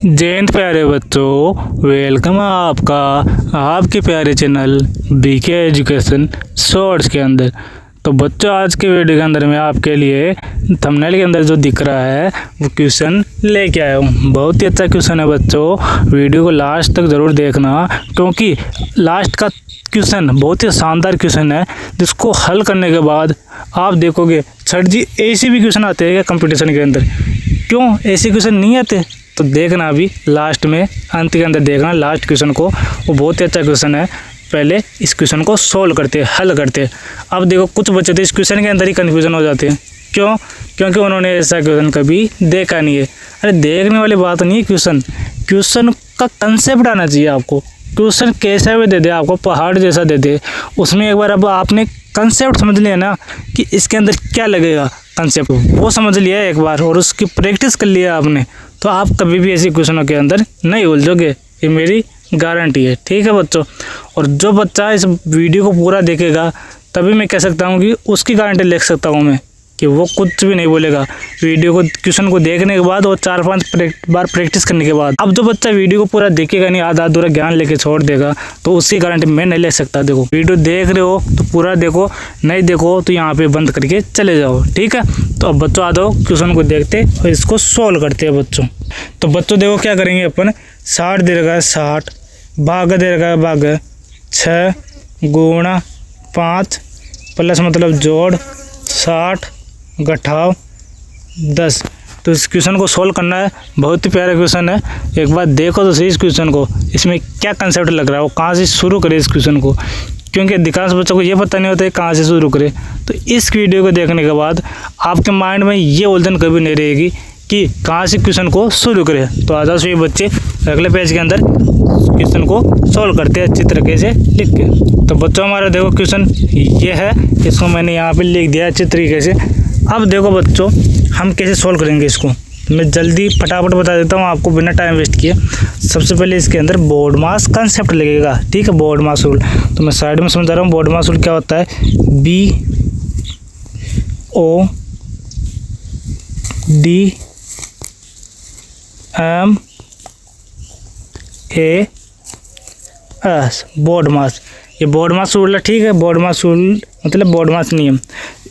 जय हिंद प्यारे बच्चों, वेलकम है आपका आपके प्यारे चैनल बीके एजुकेशन शॉर्ट्स के अंदर। तो बच्चों, आज के वीडियो के अंदर मैं आपके लिए थंबनेल के अंदर जो दिख रहा है वो क्वेश्चन लेके आया हूँ। बहुत ही अच्छा क्वेश्चन है बच्चों, वीडियो को लास्ट तक ज़रूर देखना, क्योंकि लास्ट का क्वेश्चन बहुत ही शानदार क्वेश्चन है, जिसको हल करने के बाद आप देखोगे सर जी ऐसे भी क्वेश्चन आते हैं क्या कंपटीशन के अंदर, क्यों ऐसे क्वेश्चन नहीं आते? तो देखना अभी लास्ट में, अंत के अंदर देखना लास्ट क्वेश्चन को, वो बहुत ही अच्छा क्वेश्चन है। पहले इस क्वेश्चन को सोल्व करते हैं, हल करते हैं। अब देखो कुछ बच्चे तो इस क्वेश्चन के अंदर ही कन्फ्यूजन हो जाते हैं, क्यों? क्योंकि उन्होंने ऐसा क्वेश्चन कभी देखा नहीं है। अरे देखने वाली बात नहीं है, क्वेश्चन का कंसेप्ट आना चाहिए आपको। क्वेश्चन कैसा भी दे दे, आपको पहाड़ जैसा दे दे, उसमें एक बार अब आपने कंसेप्ट समझ लिया ना कि इसके अंदर क्या लगेगा, कंसेप्ट वो समझ लिया एक बार और उसकी प्रैक्टिस कर लिया आपने, तो आप कभी भी ऐसी क्वेश्चनों के अंदर नहीं उलझोगे, ये मेरी गारंटी है। ठीक है बच्चों, और जो बच्चा इस वीडियो को पूरा देखेगा तभी मैं कह सकता हूँ कि उसकी गारंटी लिख सकता हूँ मैं कि वो कुछ भी नहीं बोलेगा वीडियो को, क्वेश्चन को देखने के बाद और 4-5 बार प्रैक्टिस करने के बाद। अब जो बच्चा वीडियो को पूरा देखेगा नहीं, आधा अधूरा ज्ञान लेके छोड़ देगा, तो उसकी गारंटी मैं नहीं ले सकता। देखो वीडियो देख रहे हो तो पूरा देखो, नहीं देखो तो यहाँ पे बंद करके चले जाओ। ठीक है, तो अब बच्चों आ जाओ क्वेश्चन को देखते और इसको सोल्व करते हैं बच्चों। तो बच्चों देखो क्या करेंगे अपन, 60 दे रखा है 60, भाग दे रखा है भाग 6 गुणा 5 प्लस मतलब जोड़ 60 घटाव 10। तो इस क्वेश्चन को सोल्व करना है, बहुत ही प्यारा क्वेश्चन है। एक बार देखो तो सही इस क्वेश्चन को, इसमें क्या कंसेप्ट लग रहा है, वो कहाँ से शुरू करे इस क्वेश्चन को, क्योंकि अधिकांश बच्चों को ये पता नहीं होता है कहाँ से शुरू करे। तो इस वीडियो को देखने के बाद आपके माइंड में ये उलझन कभी नहीं रहेगी कि कहाँ से क्वेश्चन को शुरू करें। तो आ जाओ सभी बच्चे अगले पेज के अंदर क्वेश्चन को सोल्व करते हैं अच्छी तरीके से लिख के। तो बच्चों हमारा देखो क्वेश्चन ये है, इसको मैंने यहाँ पे लिख दिया अच्छी तरीके से। अब देखो बच्चों हम कैसे सोल्व करेंगे इसको, मैं जल्दी फटाफट बता देता हूँ आपको बिना टाइम वेस्ट किए। सबसे पहले इसके अंदर बोर्ड मास कंसेप्ट लगेगा। ठीक है, बोर्ड मास रूल तो मैं साइड में समझा रहा हूँ। बोर्ड मास रूल क्या होता है, BODMAS बोर्ड मास, ये बोर्ड मास रूल है। ठीक है, बोर्ड मास रूल मतलब बोर्ड मास नियम।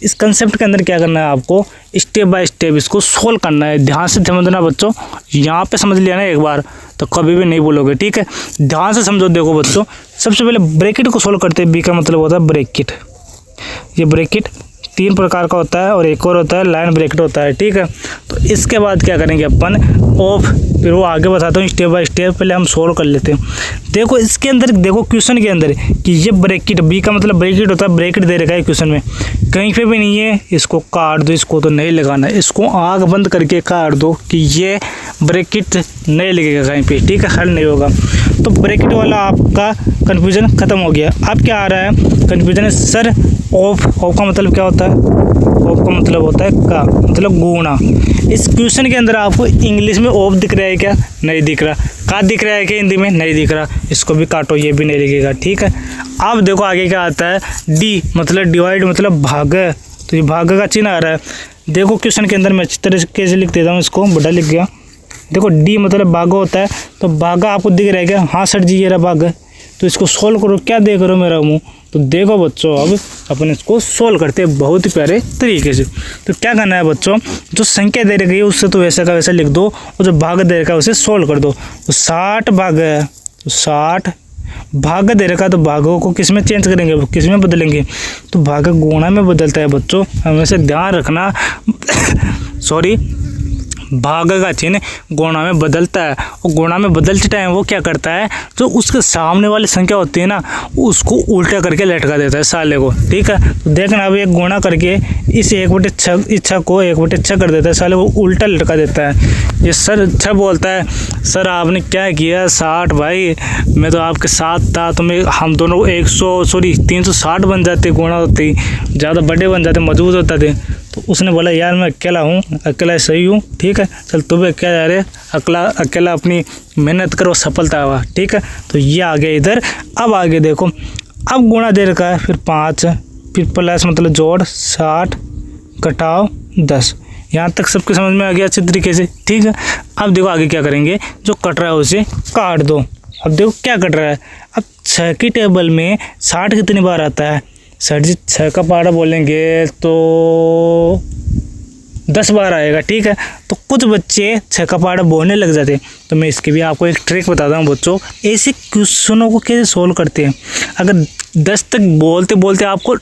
इस कंसेप्ट के अंदर क्या करना है आपको, स्टेप बाय स्टेप इसको सोल्व करना है। ध्यान से समझना बच्चों, यहाँ पे समझ लिया ना एक बार तो कभी भी नहीं बोलोगे। ठीक है, ध्यान से समझो। देखो बच्चों सबसे पहले ब्रैकेट को सोल्व करते हैं। बी का मतलब होता है ब्रैकेट, ये ब्रैकेट 3 प्रकार का होता है और एक और होता है लाइन ब्रैकेट होता है। ठीक है, तो इसके बाद क्या करेंगे अपन ऑफ, फिर वो आगे बताता हूँ स्टेप बाय स्टेप, पहले हम सोल्व कर लेते हैं। देखो इसके अंदर देखो क्वेश्चन के अंदर कि ये ब्रैकेट, बी का मतलब ब्रैकेट होता है, ब्रैकेट दे रखा है क्वेश्चन में, कहीं पे भी नहीं है, इसको काट दो, इसको तो नहीं लगाना है, इसको आँख बंद करके काट दो कि ये ब्रैकेट नहीं लगेगा कहीं पे। ठीक है, हल नहीं होगा। तो ब्रैकेट वाला आपका कन्फ्यूजन खत्म हो गया। अब क्या आ रहा है कन्फ्यूजन, सर ऑफ का मतलब क्या होता है, ऑफ का मतलब होता है का मतलब गुणा। इस क्वेश्चन के अंदर आपको इंग्लिश में ऑफ दिख रहा है क्या, नहीं दिख रहा, का दिख रहा है क्या हिंदी में, नहीं दिख रहा, इसको भी काटो, ये भी नहीं लिखेगा। ठीक है, अब देखो आगे क्या आता है, डी मतलब डिवाइड मतलब भाग, तो ये भाग का चिन्ह आ रहा है। देखो क्वेश्चन के अंदर मैं अच्छी तरीके से लिख देता हूँ, इसको बड़ा लिख गया। देखो डी मतलब भागा होता है, तो भागा आपको दिख रहा है क्या, हाँ सर जी ये रहा भाग। तो इसको सोल्व करो, क्या देख रहे हो मेरा मुँह। तो देखो बच्चों अब अपन इसको सोल्व करते हैं बहुत ही प्यारे तरीके से। तो क्या करना है बच्चों, जो संख्या दे रखी है उससे तो वैसा का वैसा लिख दो, और जो भाग दे रखा है उसे सोल्व कर दो। तो 60 भाग है, तो 60 भाग दे रखा, तो भागों को किस में चेंज करेंगे, किस में बदलेंगे, तो भाग गुणा में बदलता है बच्चों, हमेशा ध्यान रखना। सॉरी, भाग का चिन्ह गुणा में बदलता है, और गुणा में बदलते टाइम वो क्या करता है, जो उसके सामने वाली संख्या होती है ना उसको उल्टा करके लटका देता है साले को। ठीक है, तो देखना अब एक गुणा करके इस 1/6 इच्छा को 1/6 कर देता है, साले को उल्टा लटका देता है। ये सर अच्छा बोलता है, सर आपने क्या किया 60 भाई, मैं तो आपके साथ था, तो मैं हम दोनों 360 बन जाते, गुणा होती ज़्यादा बड़े बन जाते, मजबूत होते थे। तो उसने बोला यार मैं अकेला हूँ, अकेला सही हूँ। ठीक है, चल तू भी क्या जा रहे, अकेला अपनी मेहनत करो, सफलता हुआ। ठीक है, तो ये आ गया इधर। अब आगे देखो, अब गुणा दे रखा है, फिर 5, फिर प्लस मतलब जोड़ 60 घटाव 10, यहाँ तक सबके समझ में आ गया अच्छे तरीके से, ठीक है। अब देखो आगे क्या करेंगे, जो कट रहा है उसे काट दो। अब देखो क्या कट रहा है, अब 6 की टेबल में 60 कितनी बार आता है, सर जी 6 का पहाड़ा बोलेंगे तो 10 बार आएगा, ठीक है। तो कुछ बच्चे 6 का पहाड़ा बोलने लग जाते हैं, तो मैं इसकी भी आपको एक ट्रिक बताता हूँ बच्चों, ऐसे क्वेश्चनों को कैसे सोल्व करते हैं। अगर 10 तक बोलते बोलते आपको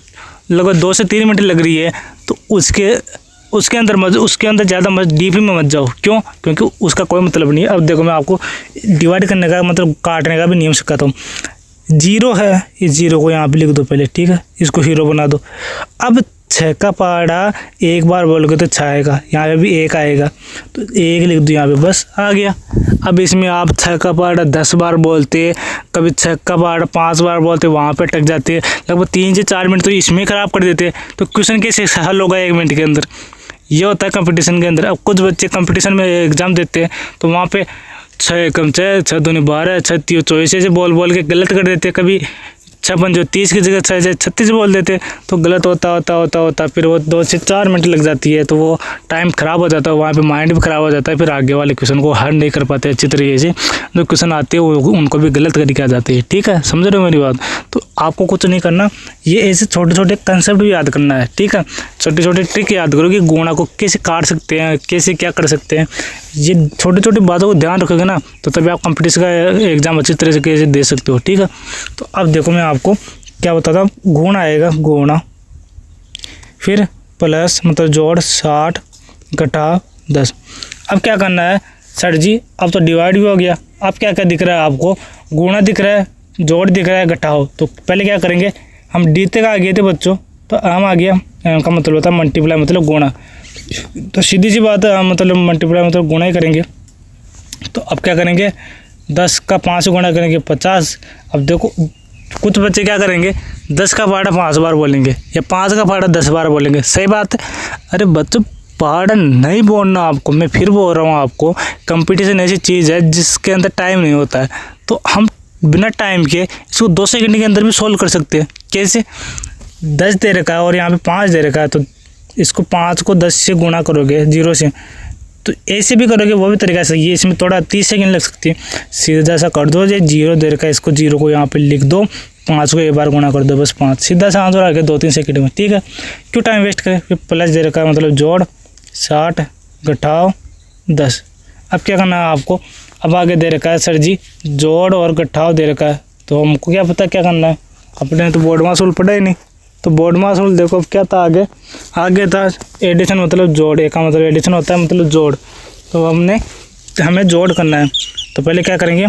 लगभग 2 से 3 मिनट लग रही है, तो उसके अंदर ज़्यादा मत डीप में मत जाओ। क्यों? क्योंकि उसका कोई मतलब नहीं है। अब देखो मैं आपको डिवाइड करने का मतलब काटने का भी नियम सिखाता हूँ। 0 है, इस 0 को यहाँ पे लिख दो पहले, ठीक है, इसको हीरो बना दो। अब 6 का पहाड़ा एक बार बोलोगे तो 6 आएगा, यहाँ पे भी 1 आएगा, तो 1 लिख दो यहाँ पे, बस आ गया। अब इसमें आप 6 का पहाड़ा 10 बार बोलते, कभी 6 का पहाड़ा 5 बार बोलते, वहाँ पे अटक जाते, लगभग 3 से 4 मिनट तो इसमें ख़राब कर देते। तो क्वेश्चन कैसे हल होगा 1 मिनट के अंदर? ये होता है कंपटीशन के अंदर। अब कुछ बच्चे कंपटीशन में एग्ज़ाम देते हैं, तो वहाँ पे 6 कम 6, 6 दूनी 12, 6 3 24 ऐसे बोल के गलत कर देते। कभी 6 पंजो 30 की जगह 6 से 36 बोल देते, तो गलत होता फिर वो 2 से 4 मिनट लग जाती है, तो वो टाइम ख़राब हो जाता है, वहाँ पे माइंड भी ख़राब हो जाता है, फिर आगे वाले क्वेश्चन को हल नहीं कर पाते अच्छी तरीके से। जो क्वेश्चन आते हैं वो उनको भी गलत करके आ जाते हैं, ठीक है, समझ रहे हो मेरी बात? तो आपको कुछ नहीं करना, ये ऐसे छोटे छोटे कंसेप्ट भी याद करना है, ठीक है। छोटे छोटे ट्रिक याद करो कि गुणा को कैसे काट सकते हैं, कैसे क्या कर सकते हैं। ये छोटी छोटी बातों को ध्यान रखोगे ना, तो तभी आप कंपटीशन का एग्ज़ाम अच्छी तरह से कैसे दे सकते हो, ठीक है। तो अब देखो मैं आपको क्या बताता हूँ, गुणा आएगा, गुणा, फिर प्लस मतलब जोड़ 60 घटाव 10। अब क्या करना है सर जी, अब तो डिवाइड भी हो गया, अब क्या क्या दिख रहा है आपको, गुणा दिख रहा है, जोड़ दिख रहा है, घटाओ। तो पहले क्या करेंगे, हम डी तक आ गए थे बच्चों, तो हम आ गया, का मतलब होता है मल्टीप्लाई मतलब गुणा, तो सीधी सी बात है, मतलब मल्टीप्लाई मतलब गुणा ही करेंगे। तो अब क्या करेंगे, 10 का 5 से गुणा करेंगे 50। अब देखो कुछ बच्चे क्या करेंगे, 10 का पहाड़ा 5 बार बोलेंगे, या 5 का पहाड़ा 10 बार बोलेंगे, सही बात है। अरे बच्चों पहाड़ा नहीं बोलना आपको, मैं फिर बोल रहा हूँ आपको, कंपटीशन ऐसी चीज़ है जिसके अंदर टाइम नहीं होता है, तो हम बिना टाइम के इसको 2 सेकंड के अंदर भी सोल्व कर सकते हैं। कैसे? 10 दे रखा है और यहाँ पे 5 दे रखा है, तो इसको 5 को 10 से गुणा करोगे 0 से, तो ऐसे भी करोगे, वो भी तरीका सही है। इसमें थोड़ा 30 सेकंड लग सकती है, सीधा सा कर दो, ये 0 दे रखा है, इसको 0 को यहाँ पे लिख दो, 5 को एक बार गुणा कर दो, बस 5, सीधा सा आंसर आ गया 2-3 सेकंड में, ठीक है। क्यों टाइम वेस्ट करें? फिर प्लस दे रखा है मतलब जोड़ 60 घटाओ 10। अब क्या करना है आपको, अब आगे दे रखा है सर जी जोड़ और घटाव दे रखा है, तो हमको क्या पता क्या करना है, अपने तो बोर्ड मासूल पढ़ा ही नहीं। तो बोर्ड मासूल देखो अब क्या था, आगे था एडिशन मतलब जोड़, एक का मतलब एडिशन होता है मतलब जोड़, तो हमें जोड़ करना है। तो पहले क्या करेंगे,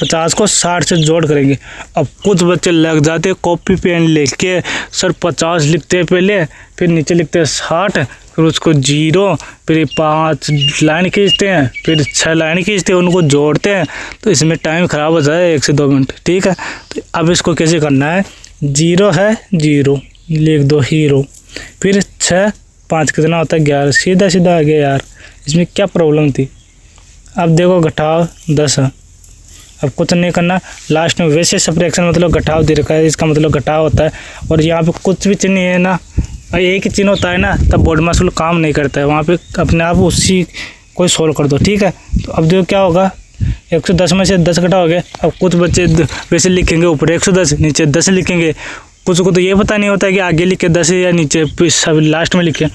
50 को 60 से जोड़ करेंगे। अब कुछ बच्चे लग जाते कॉपी पेन लेके, सर 50 लिखते हैं पहले, फिर नीचे लिखते हैं 60, फिर उसको 0, फिर 5 लाइन खींचते हैं, फिर 6 लाइन खींचते हैं, उनको जोड़ते हैं, तो इसमें टाइम ख़राब हो जाए 1 से 2 मिनट, ठीक है। तो अब इसको कैसे करना है, 0 है 0 लिख दो हीरो, फिर 6 5 कितना होता है 11, सीधा सीधा आ गया यार, इसमें क्या प्रॉब्लम थी। अब देखो घटाव 10 है, अब कुछ नहीं करना, लास्ट में वैसे सब्ट्रैक्शन मतलब घटाव दे रखा है, इसका मतलब घटाव होता है, और यहाँ पे कुछ भी चिन्ह है ना, एक ही चिन्ह होता है ना, तब बोर्ड मासूल काम नहीं करता है, वहाँ पे अपने आप उसी को सोल्व कर दो, ठीक है। तो अब देखो क्या होगा, 110 में से 10 घटाओगे। अब कुछ बच्चे वैसे लिखेंगे ऊपर 110 नीचे 10 लिखेंगे, कुछ को तो ये पता नहीं होता है कि आगे लिखे 10 या नीचे सब लास्ट में लिखे,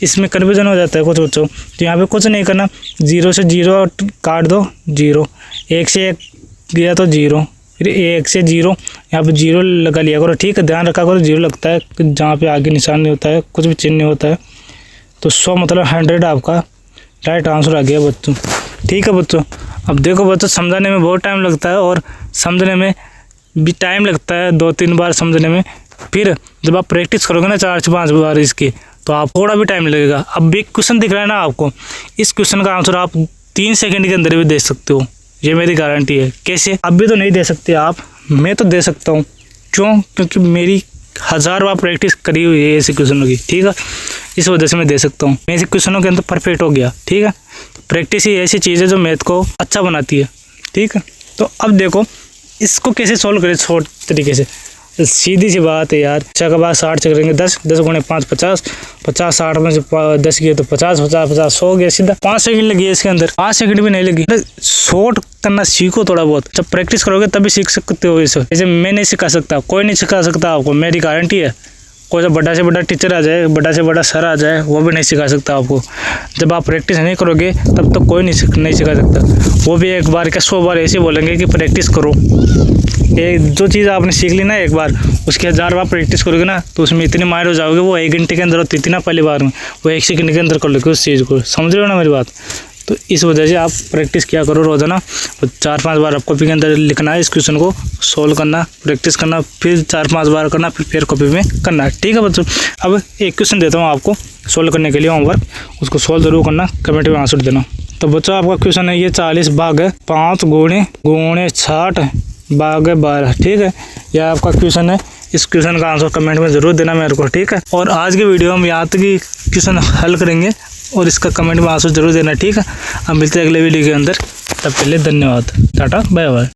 इसमें कन्फ्यूजन हो जाता है कुछ बच्चों। तो यहाँ पे कुछ नहीं करना, 0 से 0 काट दो 0, 1 से 1 गया तो 0, फिर 1 से 0 यहाँ पे 0 लगा लिया करो, ठीक है, ध्यान रखा करो 0 लगता है जहाँ पे आगे निशान नहीं होता है, कुछ भी चिन्ह नहीं होता है। तो 100 मतलब 100 आपका राइट आंसर आ गया बच्चों, ठीक है बच्चों। अब देखो बच्चों समझाने में बहुत टाइम लगता है और समझने में भी टाइम लगता है 2-3 बार समझने में, फिर जब आप प्रैक्टिस करोगे ना 4 से 5 बार इसकी, तो आप थोड़ा भी टाइम लगेगा। अब भी क्वेश्चन दिख रहा है ना आपको, इस क्वेश्चन का आंसर आप 3 सेकंड के अंदर भी दे सकते हो, ये मेरी गारंटी है। कैसे? अब भी तो नहीं दे सकते आप, मैं तो दे सकता हूँ। क्यों? क्योंकि मेरी 1000 बार प्रैक्टिस करी हुई है ऐसे क्वेश्चनों की, ठीक है, इस वजह से मैं दे सकता हूँ। मैं ऐसे क्वेश्चनों के अंदर परफेक्ट हो गया, ठीक है। तो प्रैक्टिस ही ऐसी चीज़ है जो मैथ को अच्छा बनाती है, ठीक है। तो अब देखो इसको कैसे सॉल्व करें शॉर्ट तरीके से। सीधी सी बात है यार, 6 का बाद 60 चक्रेंगे 10 गुणे 5 50, 50 60 में से 10 किए तो 50 50 50 100 गया सीधा। 5 सेकंड लगी है इसके अंदर, 5 सेकंड भी नहीं लगी। शॉर्ट करना सीखो थोड़ा बहुत, जब प्रैक्टिस करोगे तभी सीख सकते हो इसे। जैसे मैं नहीं सिखा सकता, कोई नहीं सिखा सकता आपको, मेरी गारंटी है। कोई बड़ा से बड़ा टीचर आ जाए, बड़ा से बड़ा सर आ जाए, वो भी नहीं सिखा सकता आपको। जब आप प्रैक्टिस नहीं करोगे तब तक कोई नहीं सिखा सकता। वो भी एक बार क्या 100 बार ऐसे बोलेंगे कि प्रैक्टिस करो। ये जो चीज़ आपने सीख ली ना एक बार, उसके 1000 बार प्रैक्टिस करोगे ना तो उसमें इतनी माहिर हो जाओगे, वो 1 घंटे के अंदर होती थी ना पहली बार में, वो 1 सेकंड के अंदर कर लोगे उस चीज़ को। समझ रहे हो ना मेरी बात? तो इस वजह से आप प्रैक्टिस किया करो रोज़ाना। 4-5 बार आप कॉपी के अंदर लिखना है, इस क्वेश्चन को सोल्व करना, प्रैक्टिस करना, फिर 4-5 बार करना, फिर कॉपी में करना। ठीक है बच्चों, अब एक क्वेश्चन देता हूँ आपको सोल्व करने के लिए होमवर्क, उसको सोल्व जरूर करना, कमेंट में आंसर देना। तो बच्चों आपका क्वेश्चन है ये 40 भाग 5 गुणे 60 भाग 12। ठीक है, यह आपका क्वेश्चन है। इस क्वेश्चन का आंसर कमेंट में ज़रूर देना मेरे को। ठीक है, और आज की वीडियो हम यहाँ तक ही क्वेश्चन हल करेंगे और इसका कमेंट में आंसर जरूर देना। ठीक है, अब मिलते हैं अगले वीडियो के अंदर, तब के लिए धन्यवाद, टाटा बाय बाय।